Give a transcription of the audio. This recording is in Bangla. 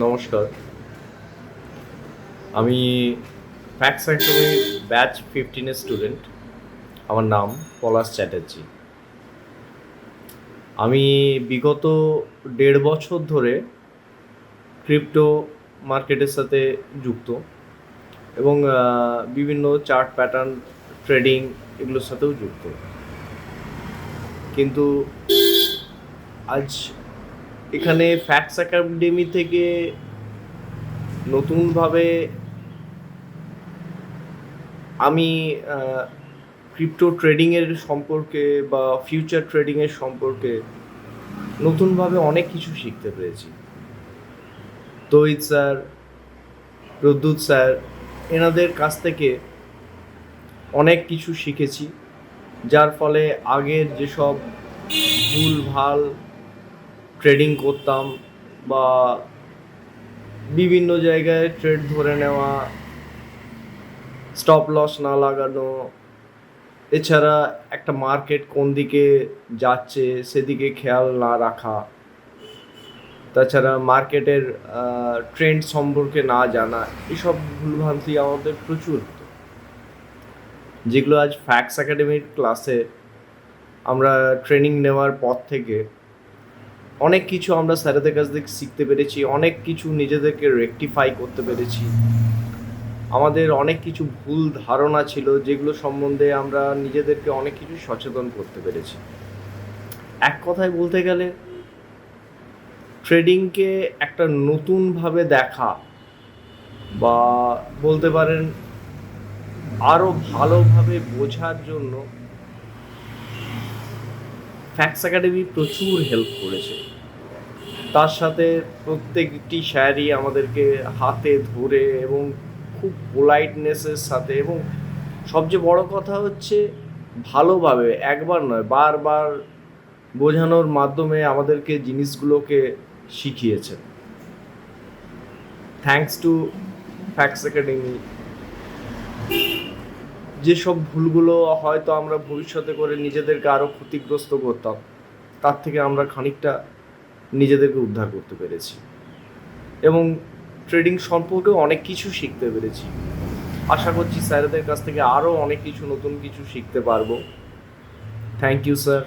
নমস্কার। আমি ফ্যাক্টস একাডেমির ব্যাচ 15 এর স্টুডেন্ট। আমার নাম পলাশ চ্যাটার্জি। আমি বিগত 1.5 বছর ধরে ক্রিপ্টো মার্কেটের সাথে যুক্ত এবং বিভিন্ন চার্ট প্যাটার্ন ট্রেডিং এগুলোর সাথেও যুক্ত। কিন্তু আজ এখানে ফ্যাক্টস একাডেমি থেকে নতুনভাবে আমি ক্রিপ্টো ট্রেডিংয়ের সম্পর্কে বা ফিউচার ট্রেডিংয়ের সম্পর্কে নতুনভাবে অনেক কিছু শিখতে পেরেছি। তহিদ স্যার, প্রদ্যুৎ স্যার, এনাদের কাছ থেকে অনেক কিছু শিখেছি, যার ফলে আগের যেসব ভুলভাল ট্রেডিং করতাম বা বিভিন্ন জায়গায় ট্রেড ধরে নেওয়া, স্টপ লস না লাগানো, এছাড়া একটা মার্কেট কোন দিকে যাচ্ছে সেদিকে খেয়াল না রাখা, তাছাড়া মার্কেটের ট্রেন্ড সম্পর্কে না জানা, এসব ভুলভ্রান্তি আমাদের প্রচুর হতো, যেগুলো আজ ফ্যাক্টস একাডেমির ক্লাসে আমরা ট্রেনিং নেওয়ার পর থেকে অনেক কিছু আমরা স্যারেদের কাছ থেকে শিখতে পেরেছি, অনেক কিছু নিজেদেরকে রেকটিফাই করতে পেরেছি। আমাদের অনেক কিছু ভুল ধারণা ছিল, যেগুলো সম্বন্ধে আমরা নিজেদেরকে অনেক কিছু সচেতন করতে পেরেছি। এক কথায় বলতে গেলে ট্রেডিংকে একটা নতুনভাবে দেখা বা বলতে পারেন আরও ভালোভাবে বোঝার জন্য ফ্যাক্টস একাডেমি প্রচুর হেল্প করেছে। তার সাথে প্রত্যেকটি স্যারই আমাদেরকে হাতে ধরে এবং খুব পোলাইটনেসের সাথে এবং সবচেয়ে বড় কথা হচ্ছে ভালোভাবে, একবার নয় বারবার বোঝানোর মাধ্যমে আমাদেরকে জিনিসগুলোকে শিখিয়েছেন। Thanks to facts academy. যেসব ভুলগুলো হয়তো আমরা ভবিষ্যতে করে নিজেদেরকে আরও ক্ষতিগ্রস্ত করতাম, তার থেকে আমরা খানিকটা নিজেদেরকে উদ্ধার করতে পেরেছি এবং ট্রেডিং সম্পর্কেও অনেক কিছু শিখতে পেরেছি। আশা করছি স্যারেদের কাছ থেকে আরও অনেক কিছু নতুন কিছু শিখতে পারবো। Thank you sir.